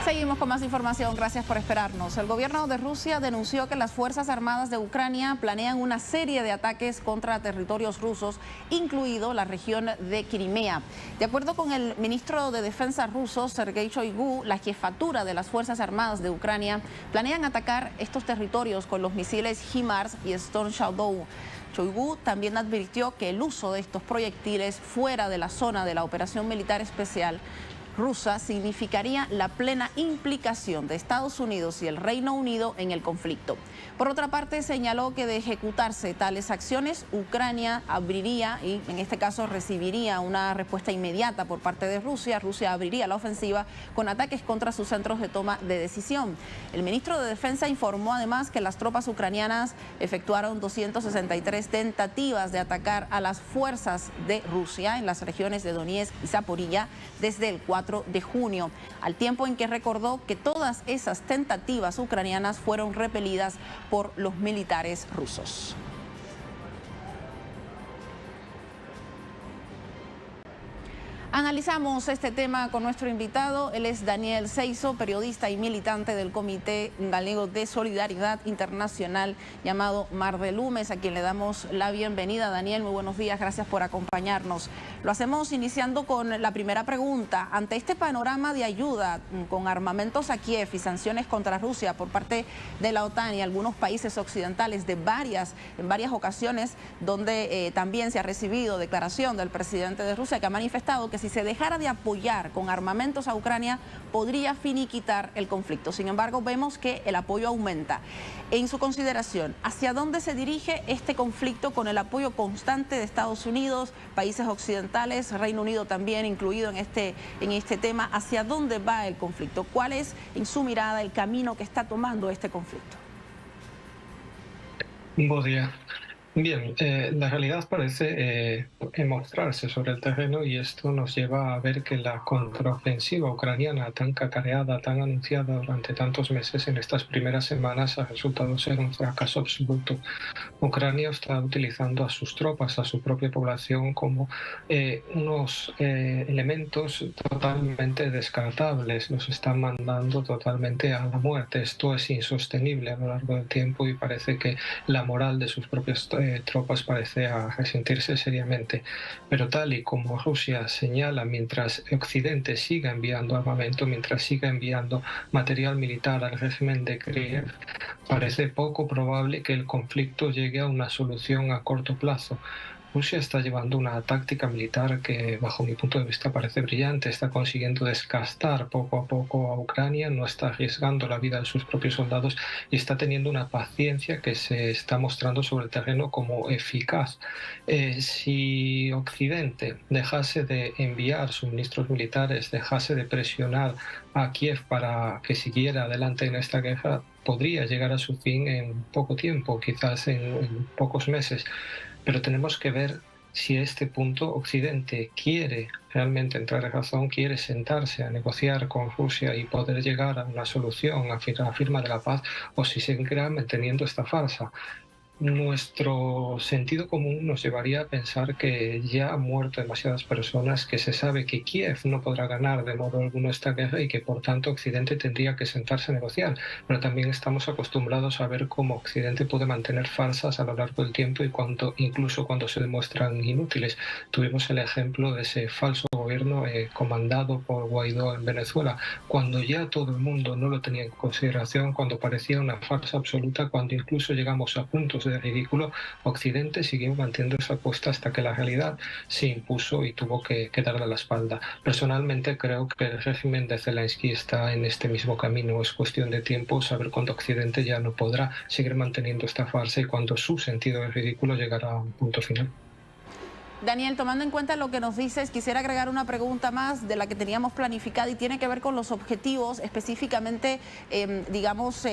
Seguimos con más información, gracias por esperarnos. El gobierno de Rusia denunció que las Fuerzas Armadas de Ucrania planean una serie de ataques contra territorios rusos, incluido la región de Crimea. De acuerdo con el ministro de Defensa ruso, Sergei Shoigu, la jefatura de las Fuerzas Armadas de Ucrania planean atacar estos territorios con los misiles HIMARS y Storm Shadow. Shoigu también advirtió que el uso de estos proyectiles fuera de la zona de la operación militar especial rusa significaría la plena implicación de Estados Unidos y el Reino Unido en el conflicto. Por otra parte, señaló que de ejecutarse tales acciones, Ucrania abriría y en este caso recibiría una respuesta inmediata por parte de Rusia. Rusia abriría la ofensiva con ataques contra sus centros de toma de decisión. El ministro de Defensa informó además que las tropas ucranianas efectuaron 263 tentativas de atacar a las fuerzas de Rusia en las regiones de Donetsk y Zaporilla desde el 4 de junio, al tiempo en que recordó que todas esas tentativas ucranianas fueron repelidas por los militares rusos. Analizamos este tema con nuestro invitado. Él es Daniel Seizo, periodista y militante del Comité Galego de Solidaridad Internacional llamado Mar de Lumes, a quien le damos la bienvenida. Daniel, muy buenos días, gracias por acompañarnos. Lo hacemos iniciando con la primera pregunta. Ante este panorama de ayuda con armamentos a Kiev y sanciones contra Rusia por parte de la OTAN y algunos países occidentales en varias ocasiones, donde también se ha recibido declaración del presidente de Rusia que ha manifestado que si se dejara de apoyar con armamentos a Ucrania podría finiquitar el conflicto. Sin embargo, vemos que el apoyo aumenta. En su consideración, ¿hacia dónde se dirige este conflicto con el apoyo constante de Estados Unidos, países occidentales, Reino Unido también incluido en este tema? ¿Hacia dónde va el conflicto? ¿Cuál es, en su mirada, el camino que está tomando este conflicto? Buen día. Bien, la realidad parece mostrarse sobre el terreno y esto nos lleva a ver que la contraofensiva ucraniana tan cacareada, tan anunciada durante tantos meses en estas primeras semanas ha resultado ser un fracaso absoluto. Ucrania está utilizando a sus tropas, a su propia población como unos elementos totalmente descartables, los están mandando totalmente a la muerte. Esto es insostenible a lo largo del tiempo y parece que la moral de sus propias tropas parece a resentirse seriamente. Pero tal y como Rusia señala, mientras Occidente siga enviando armamento, mientras siga enviando material militar al régimen de Kiev, parece poco probable que el conflicto llegue a una solución a corto plazo. Rusia está llevando una táctica militar que, bajo mi punto de vista, parece brillante. Está consiguiendo desgastar poco a poco a Ucrania, no está arriesgando la vida de sus propios soldados y está teniendo una paciencia que se está mostrando sobre el terreno como eficaz. Si Occidente dejase de enviar suministros militares, dejase de presionar a Kiev para que siguiera adelante en esta guerra, podría llegar a su fin en poco tiempo, quizás en pocos meses. Pero tenemos que ver si a este punto Occidente quiere realmente entrar en razón, quiere sentarse a negociar con Rusia y poder llegar a una solución, a la firma de la paz, o si seguirá manteniendo esta farsa. Nuestro sentido común nos llevaría a pensar que ya han muerto demasiadas personas, que se sabe que Kiev no podrá ganar de modo alguno esta guerra y que por tanto Occidente tendría que sentarse a negociar. Pero también estamos acostumbrados a ver cómo Occidente puede mantener farsas a lo largo del tiempo y incluso cuando se demuestran inútiles. Tuvimos el ejemplo de ese falso gobierno comandado por Guaidó en Venezuela, cuando ya todo el mundo no lo tenía en consideración, cuando parecía una farsa absoluta, cuando incluso llegamos a puntos de ridículo. Occidente siguió manteniendo esa apuesta hasta que la realidad se impuso y tuvo que darle la espalda. Personalmente creo que el régimen de Zelensky está en este mismo camino. Es cuestión de tiempo saber cuándo Occidente ya no podrá seguir manteniendo esta farsa y cuando su sentido del ridículo llegará a un punto final. Daniel, tomando en cuenta lo que nos dices, quisiera agregar una pregunta más de la que teníamos planificada y tiene que ver con los objetivos, específicamente,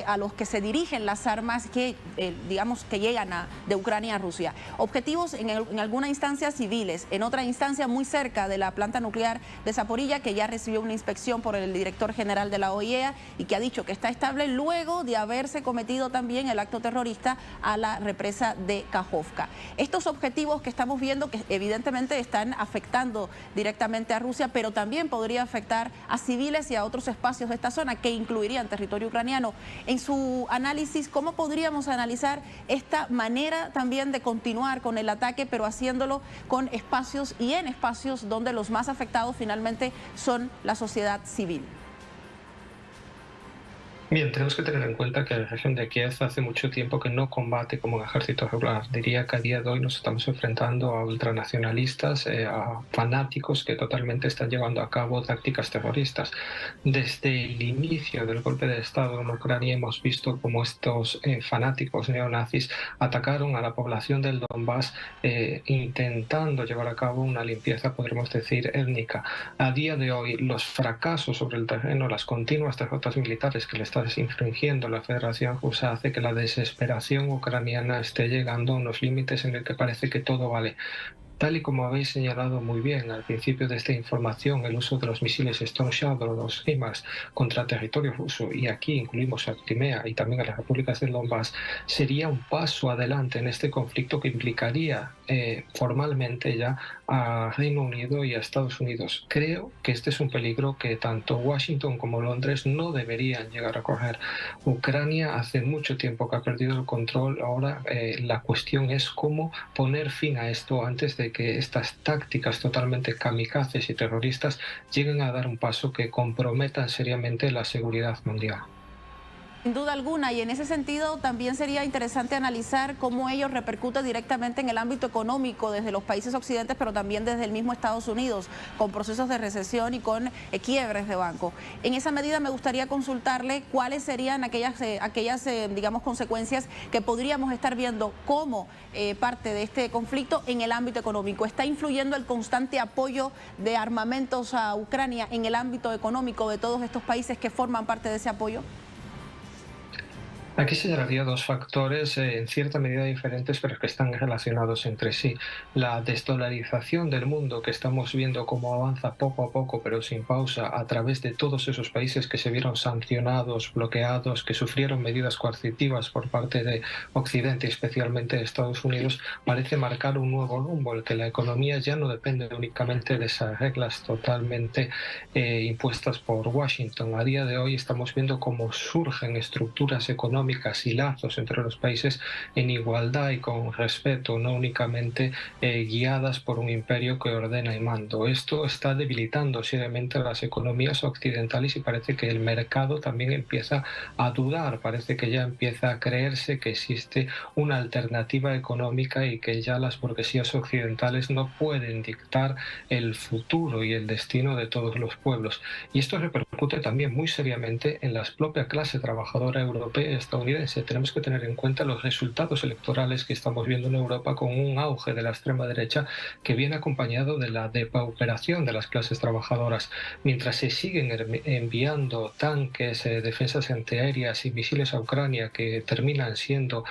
a los que se dirigen las armas que, que llegan de Ucrania a Rusia. Objetivos en alguna instancia civiles, en otra instancia muy cerca de la planta nuclear de Zaporilla, que ya recibió una inspección por el director general de la OIEA y que ha dicho que está estable luego de haberse cometido también el acto terrorista a la represa de Kajovka. Estos objetivos que estamos viendo que evidentemente están afectando directamente a Rusia, pero también podría afectar a civiles y a otros espacios de esta zona que incluirían territorio ucraniano. En su análisis, ¿cómo podríamos analizar esta manera también de continuar con el ataque, pero haciéndolo con espacios y en espacios donde los más afectados finalmente son la sociedad civil? Bien, tenemos que tener en cuenta que la región de Kiev hace mucho tiempo que no combate como un ejército regular. Diría que a día de hoy nos estamos enfrentando a ultranacionalistas, a fanáticos que totalmente están llevando a cabo tácticas terroristas. Desde el inicio del golpe de Estado en Ucrania hemos visto cómo estos fanáticos neonazis atacaron a la población del Donbass intentando llevar a cabo una limpieza, podríamos decir, étnica. A día de hoy, los fracasos sobre el terreno, las continuas derrotas militares que le está infringiendo la Federación Rusa hace que la desesperación ucraniana esté llegando a unos límites en el que parece que todo vale. Tal y como habéis señalado muy bien al principio de esta información, el uso de los misiles Storm Shadow, los HIMARS, contra territorio ruso, y aquí incluimos a Crimea y también a las repúblicas del Donbass, sería un paso adelante en este conflicto que implicaría formalmente ya a Reino Unido y a Estados Unidos. Creo que este es un peligro que tanto Washington como Londres no deberían llegar a correr. Ucrania hace mucho tiempo que ha perdido el control. Ahora la cuestión es cómo poner fin a esto antes de que estas tácticas totalmente kamikazes y terroristas lleguen a dar un paso que comprometan seriamente la seguridad mundial. Sin duda alguna, y en ese sentido también sería interesante analizar cómo ello repercute directamente en el ámbito económico desde los países occidentales, pero también desde el mismo Estados Unidos, con procesos de recesión y con quiebres de banco. En esa medida me gustaría consultarle cuáles serían aquellas digamos, consecuencias que podríamos estar viendo como parte de este conflicto en el ámbito económico. ¿Está influyendo el constante apoyo de armamentos a Ucrania en el ámbito económico de todos estos países que forman parte de ese apoyo? Aquí señalaría dos factores en cierta medida diferentes, pero que están relacionados entre sí. La desdolarización del mundo que estamos viendo cómo avanza poco a poco, pero sin pausa, a través de todos esos países que se vieron sancionados, bloqueados, que sufrieron medidas coercitivas por parte de Occidente, especialmente de Estados Unidos, parece marcar un nuevo rumbo, el que la economía ya no depende únicamente de esas reglas totalmente impuestas por Washington. A día de hoy estamos viendo cómo surgen estructuras económicas y lazos entre los países en igualdad y con respeto, no únicamente guiadas por un imperio que ordena y manda. Esto está debilitando seriamente las economías occidentales y parece que el mercado también empieza a dudar, parece que ya empieza a creerse que existe una alternativa económica y que ya las burguesías occidentales no pueden dictar el futuro y el destino de todos los pueblos. Y esto repercute también muy seriamente en la propia clase trabajadora europea, estadounidense. Tenemos que tener en cuenta los resultados electorales que estamos viendo en Europa, con un auge de la extrema derecha que viene acompañado de la depauperación de las clases trabajadoras. Mientras se siguen enviando tanques, defensas antiaéreas y misiles a Ucrania que terminan siendo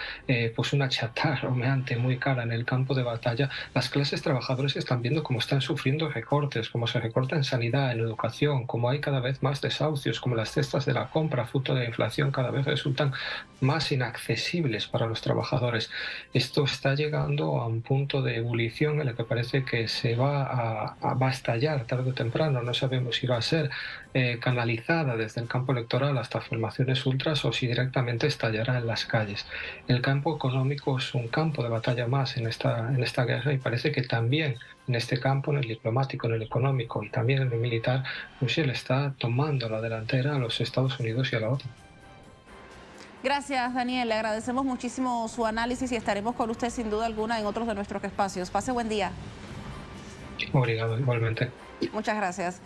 pues una chatarra humeante muy cara en el campo de batalla, las clases trabajadoras están viendo cómo están sufriendo recortes, cómo se recorta en sanidad, en educación, cómo hay cada vez más desahucios, como las cestas de la compra, fruto de la inflación, cada vez resultan más inaccesibles para los trabajadores. Esto está llegando a un punto de ebullición en el que parece que se va a estallar tarde o temprano. No sabemos si va a ser canalizada desde el campo electoral hasta formaciones ultras o si directamente estallará en las calles. El campo económico es un campo de batalla más en esta guerra, y parece que también en este campo, en el diplomático, en el económico y también en el militar, Rusia le está tomando la delantera a los Estados Unidos y a la OTAN. Gracias, Daniel. Le agradecemos muchísimo su análisis y estaremos con usted sin duda alguna en otros de nuestros espacios. Pase buen día. Obrigado, igualmente. Muchas gracias.